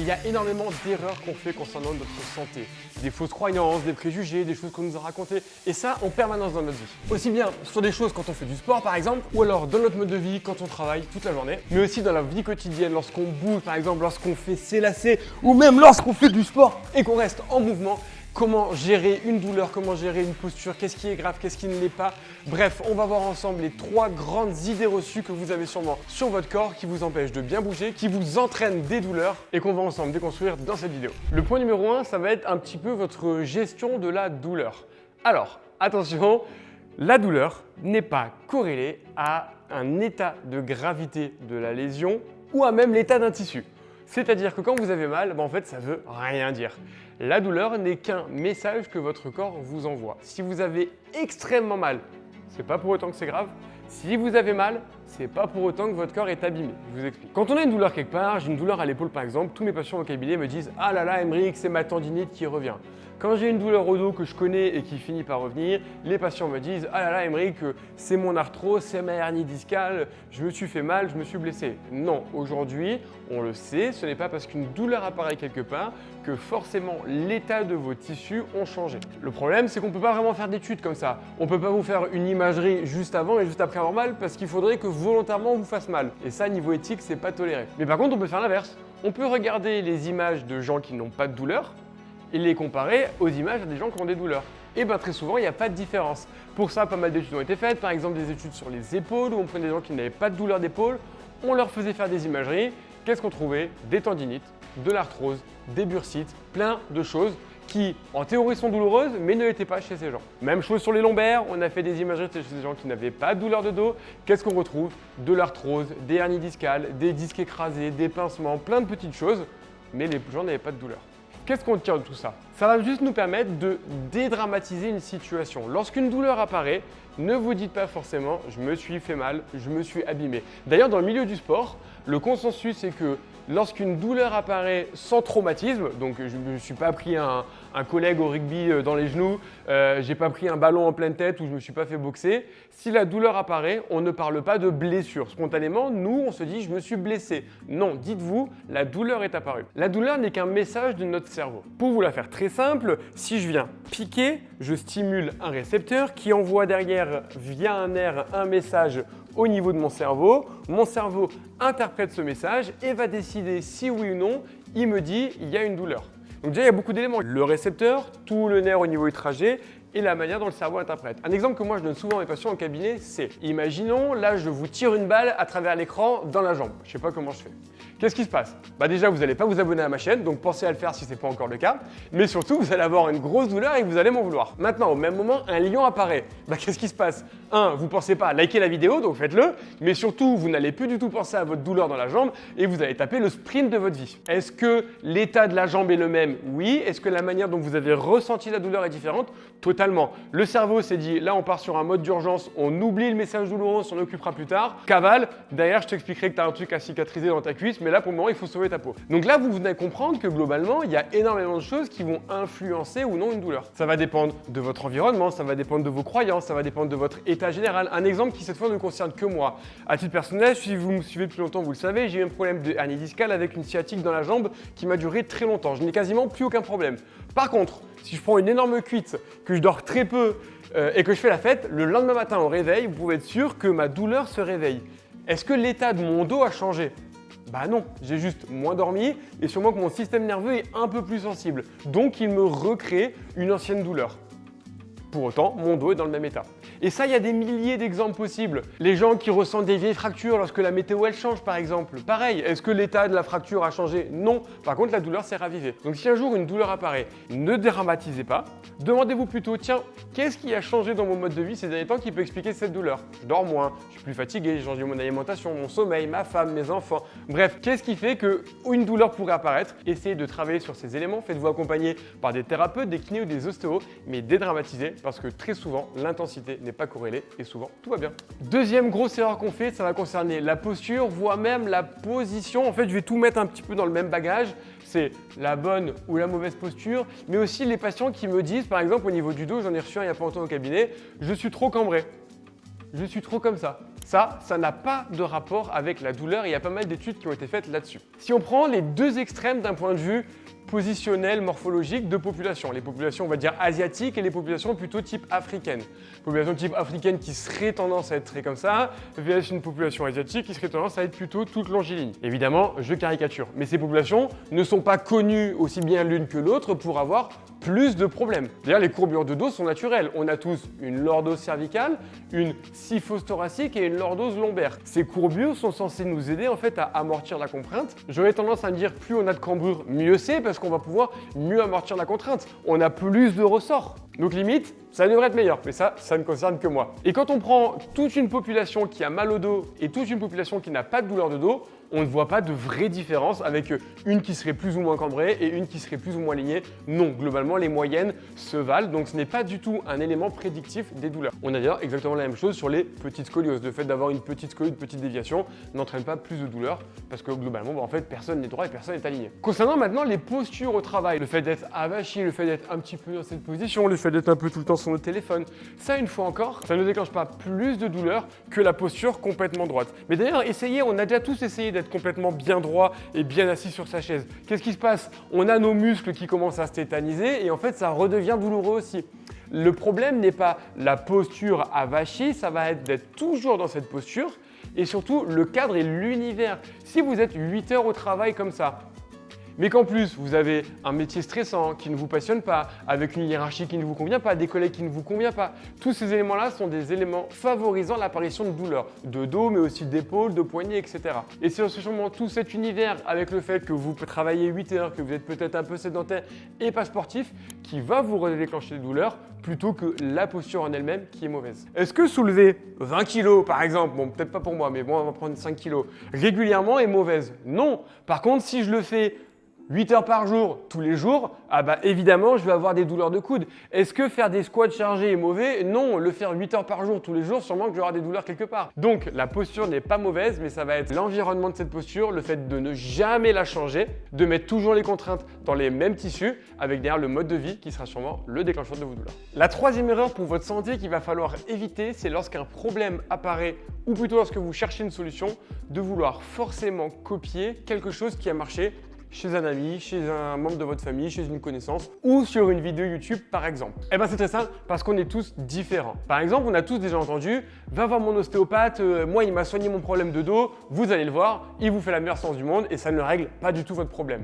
Il y a énormément d'erreurs qu'on fait concernant notre santé. Des fausses croyances, des préjugés, des choses qu'on nous a racontées. Et ça en permanence dans notre vie. Aussi bien sur des choses quand on fait du sport par exemple, ou alors dans notre mode de vie quand on travaille toute la journée, mais aussi dans la vie quotidienne lorsqu'on bouge par exemple, lorsqu'on fait ses lacets, ou même lorsqu'on fait du sport et qu'on reste en mouvement. Comment gérer une douleur, comment gérer une posture, qu'est-ce qui est grave, qu'est-ce qui ne l'est pas. Bref, on va voir ensemble les 3 grandes idées reçues que vous avez sûrement sur votre corps qui vous empêchent de bien bouger, qui vous entraînent des douleurs et qu'on va ensemble déconstruire dans cette vidéo. Le point numéro 1, ça va être un petit peu votre gestion de la douleur. Alors, attention, la douleur n'est pas corrélée à un état de gravité de la lésion ou à même l'état d'un tissu. C'est-à-dire que quand vous avez mal, en fait, ça veut rien dire. La douleur n'est qu'un message que votre corps vous envoie. Si vous avez extrêmement mal, c'est pas pour autant que c'est grave. Si vous avez mal, c'est pas pour autant que votre corps est abîmé. Je vous explique. Quand on a une douleur quelque part, j'ai une douleur à l'épaule par exemple, tous mes patients au cabinet me disent « Ah là là, Aymeric, c'est ma tendinite qui revient ». Quand j'ai une douleur au dos que je connais et qui finit par revenir, les patients me disent « Ah là là, Aymeric, c'est mon arthrose, c'est ma hernie discale, je me suis fait mal, je me suis blessé ». Non, aujourd'hui, on le sait, ce n'est pas parce qu'une douleur apparaît quelque part que forcément l'état de vos tissus ont changé. Le problème, c'est qu'on ne peut pas vraiment faire d'études comme ça. On ne peut pas vous faire une imagerie juste avant et juste après avoir mal parce qu'il faudrait que volontairement on vous fasse mal. Et ça, niveau éthique, c'est pas toléré. Mais par contre, on peut faire l'inverse. On peut regarder les images de gens qui n'ont pas de douleur et les comparer aux images des gens qui ont des douleurs. Et bien très souvent, il n'y a pas de différence. Pour ça, pas mal d'études ont été faites, par exemple des études sur les épaules où on prenait des gens qui n'avaient pas de douleur d'épaule, on leur faisait faire des imageries. Qu'est-ce qu'on trouvait? Des tendinites, de l'arthrose, des bursites, plein de choses qui en théorie sont douloureuses mais ne l'étaient pas chez ces gens. Même chose sur les lombaires, on a fait des imageries chez des gens qui n'avaient pas de douleur de dos. Qu'est-ce qu'on retrouve? De l'arthrose, des hernies discales, des disques écrasés, des pincements, plein de petites choses, mais les gens n'avaient pas de douleur. Qu'est-ce qu'on tient de tout ça? Ça va juste nous permettre de dédramatiser une situation. Lorsqu'une douleur apparaît, ne vous dites pas forcément « je me suis fait mal, je me suis abîmé ». D'ailleurs, dans le milieu du sport, le consensus est que lorsqu'une douleur apparaît sans traumatisme, donc je ne me suis pas pris un collègue au rugby dans les genoux, j'ai pas pris un ballon en pleine tête ou je ne me suis pas fait boxer, si la douleur apparaît, on ne parle pas de blessure. Spontanément, nous, on se dit « je me suis blessé ». Non, dites-vous, la douleur est apparue. La douleur n'est qu'un message de notre cerveau. Pour vous la faire très simple, si je viens piquer, je stimule un récepteur qui envoie derrière, via un nerf, un message au niveau de mon cerveau interprète ce message et va décider si oui ou non il me dit il y a une douleur. Donc déjà il y a beaucoup d'éléments, le récepteur, tout le nerf au niveau du trajet et la manière dont le cerveau interprète. Un exemple que moi je donne souvent à mes patients au cabinet, c'est imaginons là je vous tire une balle à travers l'écran dans la jambe. Je ne sais pas comment je fais. Qu'est-ce qui se passe? Déjà, vous n'allez pas vous abonner à ma chaîne, donc pensez à le faire si ce n'est pas encore le cas. Mais surtout, vous allez avoir une grosse douleur et vous allez m'en vouloir. Maintenant, au même moment, un lion apparaît. Qu'est-ce qui se passe? Vous ne pensez pas à liker la vidéo, donc faites-le. Mais surtout, vous n'allez plus du tout penser à votre douleur dans la jambe et vous allez taper le sprint de votre vie. Est-ce que l'état de la jambe est le même? Oui. Est-ce que la manière dont vous avez ressenti la douleur est différente? Totalement. Le cerveau s'est dit, là, on part sur un mode d'urgence, on oublie le message douloureux, on s'en occupera plus tard. Cavale, derrière, je t'expliquerai que tu as un truc à cicatriser dans ta cuisse, mais là, pour le moment, il faut sauver ta peau. Donc là, vous venez comprendre que globalement, il y a énormément de choses qui vont influencer ou non une douleur. Ça va dépendre de votre environnement, ça va dépendre de vos croyances, ça va dépendre de votre état général. Un exemple qui cette fois ne concerne que moi. À titre personnel, si vous me suivez depuis longtemps, vous le savez, j'ai eu un problème de hernie discale avec une sciatique dans la jambe qui m'a duré très longtemps. Je n'ai quasiment plus aucun problème. Par contre, si je prends une énorme cuite, que je dors très peu et que je fais la fête, le lendemain matin au réveil, vous pouvez être sûr que ma douleur se réveille. Est-ce que l'état de mon dos a changé? Non, j'ai juste moins dormi et sûrement que mon système nerveux est un peu plus sensible. Donc il me recrée une ancienne douleur. Pour autant, mon dos est dans le même état. Et ça, il y a des milliers d'exemples possibles. Les gens qui ressentent des vieilles fractures lorsque la météo elle change par exemple. Pareil, est-ce que l'état de la fracture a changé? Non. Par contre, la douleur s'est ravivée. Donc si un jour une douleur apparaît, ne dédramatisez pas. Demandez-vous plutôt, tiens, qu'est-ce qui a changé dans mon mode de vie ces derniers temps qui peut expliquer cette douleur? Je dors moins, je suis plus fatigué, j'ai changé mon alimentation, mon sommeil, ma femme, mes enfants. Bref, qu'est-ce qui fait qu'une douleur pourrait apparaître? Essayez de travailler sur ces éléments. Faites-vous accompagner par des thérapeutes, des kinés ou des ostéos, mais dédramatisez parce que très souvent, l'intensité n'est pas corrélée et souvent, tout va bien. Deuxième grosse erreur qu'on fait, ça va concerner la posture, voire même la position. En fait, je vais tout mettre un petit peu dans le même bagage. C'est la bonne ou la mauvaise posture, mais aussi les patients qui me disent, par exemple, au niveau du dos, j'en ai reçu un il n'y a pas longtemps au cabinet, je suis trop cambré. Je suis trop comme ça. Ça n'a pas de rapport avec la douleur et il y a pas mal d'études qui ont été faites là-dessus. Si on prend les deux extrêmes d'un point de vue positionnel, morphologique de populations. Les populations, on va dire, asiatiques et les populations plutôt type africaine. Population type africaine qui serait tendance à être très comme ça, vs une population asiatique qui serait tendance à être plutôt toute longiligne. Évidemment, je caricature, mais ces populations ne sont pas connues aussi bien l'une que l'autre pour avoir plus de problèmes. D'ailleurs, les courbures de dos sont naturelles. On a tous une lordose cervicale, une syphose thoracique et une lordose lombaire. Ces courbures sont censées nous aider en fait à amortir la contrainte. J'aurais tendance à me dire plus on a de cambrure, mieux c'est parce qu'on va pouvoir mieux amortir la contrainte. On a plus de ressorts. Donc limite, ça devrait être meilleur, mais ça ne concerne que moi. Et quand on prend toute une population qui a mal au dos et toute une population qui n'a pas de douleur de dos, on ne voit pas de vraie différence avec une qui serait plus ou moins cambrée et une qui serait plus ou moins alignée. Non, globalement, les moyennes se valent, donc ce n'est pas du tout un élément prédictif des douleurs. On a d'ailleurs exactement la même chose sur les petites scolioses. Le fait d'avoir une petite scoliose, une petite déviation n'entraîne pas plus de douleur parce que globalement, en fait, personne n'est droit et personne n'est aligné. Concernant maintenant les postures au travail, le fait d'être avachi, le fait d'être un petit peu dans cette position, le fait d'être un peu tout le temps sur notre téléphone, ça, une fois encore, ça ne déclenche pas plus de douleur que la posture complètement droite. Mais d'ailleurs, essayez, on a déjà tous essayé d'être complètement bien droit et bien assis sur sa chaise. Qu'est-ce qui se passe? On a nos muscles qui commencent à se tétaniser et en fait, ça redevient douloureux aussi. Le problème n'est pas la posture avachie, ça va être d'être toujours dans cette posture et surtout le cadre et l'univers. Si vous êtes 8 heures au travail comme ça, mais qu'en plus vous avez un métier stressant qui ne vous passionne pas, avec une hiérarchie qui ne vous convient pas, des collègues qui ne vous conviennent pas, tous ces éléments-là sont des éléments favorisant l'apparition de douleurs, de dos mais aussi d'épaules, de poignets, etc. Et c'est sûrement tout cet univers avec le fait que vous travaillez 8 heures, que vous êtes peut-être un peu sédentaire et pas sportif, qui va vous redéclencher des douleurs plutôt que la posture en elle-même qui est mauvaise. Est-ce que soulever 20 kg par exemple, bon peut-être pas pour moi, mais bon on va prendre 5 kg, régulièrement est mauvaise? Non. Par contre si je le fais 8 heures par jour, tous les jours, ah bah évidemment, je vais avoir des douleurs de coude. Est-ce que faire des squats chargés est mauvais? Non, le faire 8 heures par jour, tous les jours, sûrement que je vais avoir des douleurs quelque part. Donc, la posture n'est pas mauvaise, mais ça va être l'environnement de cette posture, le fait de ne jamais la changer, de mettre toujours les contraintes dans les mêmes tissus, avec derrière le mode de vie qui sera sûrement le déclencheur de vos douleurs. La troisième erreur pour votre santé qu'il va falloir éviter, c'est lorsqu'un problème apparaît, ou plutôt lorsque vous cherchez une solution, de vouloir forcément copier quelque chose qui a marché chez un ami, chez un membre de votre famille, chez une connaissance ou sur une vidéo YouTube par exemple. Eh bien c'est très simple parce qu'on est tous différents. Par exemple, on a tous déjà entendu « va voir mon ostéopathe, moi il m'a soigné mon problème de dos, vous allez le voir, il vous fait la meilleure séance du monde et ça ne règle pas du tout votre problème ».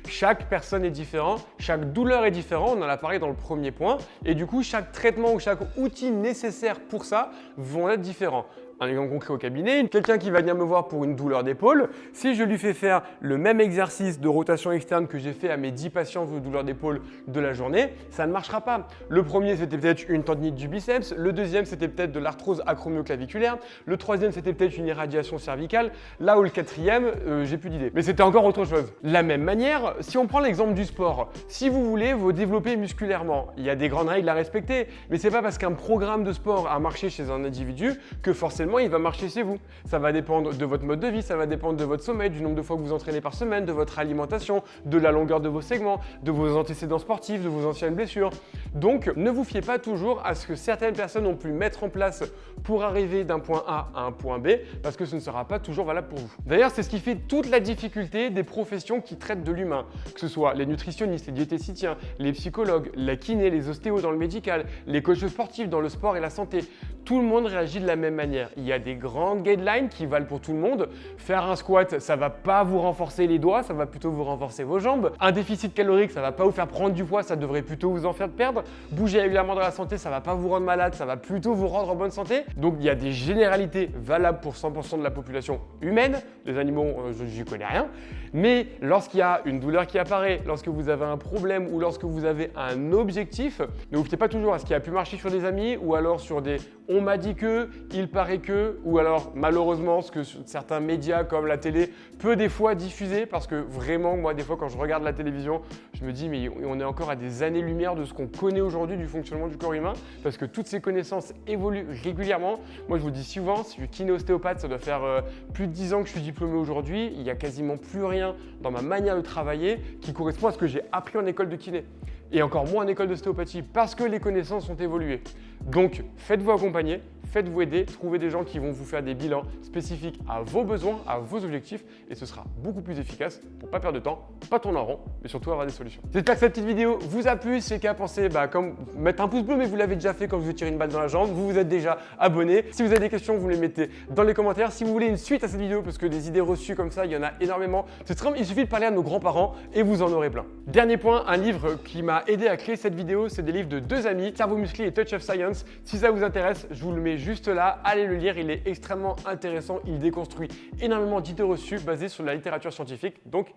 Chaque personne est différente, chaque douleur est différente, on en a parlé dans le premier point, et du coup chaque traitement ou chaque outil nécessaire pour ça vont être différents. Un exemple concret au cabinet, quelqu'un qui va venir me voir pour une douleur d'épaule, si je lui fais faire le même exercice de rotation externe que j'ai fait à mes 10 patients de douleur d'épaule de la journée, ça ne marchera pas. Le premier, c'était peut-être une tendinite du biceps, le deuxième, c'était peut-être de l'arthrose acromioclaviculaire, le troisième, c'était peut-être une irradiation cervicale, là où le quatrième, j'ai plus d'idée. Mais c'était encore autre chose. De la même manière, si on prend l'exemple du sport, si vous voulez vous développer musculairement, il y a des grandes règles à respecter, mais c'est pas parce qu'un programme de sport a marché chez un individu que forcément il va marcher chez vous. Ça va dépendre de votre mode de vie, ça va dépendre de votre sommeil, du nombre de fois que vous entraînez par semaine, de votre alimentation, de la longueur de vos segments, de vos antécédents sportifs, de vos anciennes blessures. Donc, ne vous fiez pas toujours à ce que certaines personnes ont pu mettre en place pour arriver d'un point A à un point B, parce que ce ne sera pas toujours valable pour vous. D'ailleurs, c'est ce qui fait toute la difficulté des professions qui traitent de l'humain, que ce soit les nutritionnistes, les diététiciens, les psychologues, la kiné, les ostéos dans le médical, les coachs sportifs dans le sport et la santé. Tout le monde réagit de la même manière. Il y a des grandes guidelines qui valent pour tout le monde. Faire un squat, ça va pas vous renforcer les doigts, ça va plutôt vous renforcer vos jambes. Un déficit calorique, ça va pas vous faire prendre du poids, ça devrait plutôt vous en faire perdre. Bouger régulièrement dans la santé, ça va pas vous rendre malade, ça va plutôt vous rendre en bonne santé. Donc il y a des généralités valables pour 100% de la population humaine. Les animaux, je n'y connais rien. Mais lorsqu'il y a une douleur qui apparaît, lorsque vous avez un problème ou lorsque vous avez un objectif, ne vous fiez pas toujours à ce qui a pu marcher sur des amis ou alors sur des on m'a dit que, il paraît que, ou alors malheureusement ce que certains médias comme la télé peut des fois diffuser parce que vraiment moi des fois quand je regarde la télévision je me dis mais on est encore à des années-lumière de ce qu'on connaît aujourd'hui du fonctionnement du corps humain parce que toutes ces connaissances évoluent régulièrement. Moi je vous dis souvent, si je suis kiné-ostéopathe, ça doit faire plus de 10 ans que je suis diplômé aujourd'hui, il n'y a quasiment plus rien dans ma manière de travailler qui correspond à ce que j'ai appris en école de kiné. Et encore moins en école d'ostéopathie parce que les connaissances ont évolué. Donc, faites-vous accompagner, faites-vous aider, trouvez des gens qui vont vous faire des bilans spécifiques à vos besoins, à vos objectifs et ce sera beaucoup plus efficace pour pas perdre de temps, pas tourner en rond, mais surtout avoir des solutions. J'espère que cette petite vidéo vous a plu. Si c'est le cas, pensez comme mettre un pouce bleu, mais vous l'avez déjà fait quand je vous tire une balle dans la jambe. Vous vous êtes déjà abonné. Si vous avez des questions, vous les mettez dans les commentaires. Si vous voulez une suite à cette vidéo, parce que des idées reçues comme ça, il y en a énormément. C'est très simple, il suffit de parler à nos grands-parents et vous en aurez plein. Dernier point, un livre qui m'a aidé à créer cette vidéo, c'est des livres de deux amis, Cerveau musclé et Touch of Science. Si ça vous intéresse, je vous le mets juste là. Allez le lire, il est extrêmement intéressant. Il déconstruit énormément d'idées reçues basées sur la littérature scientifique. Donc,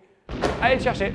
allez le chercher.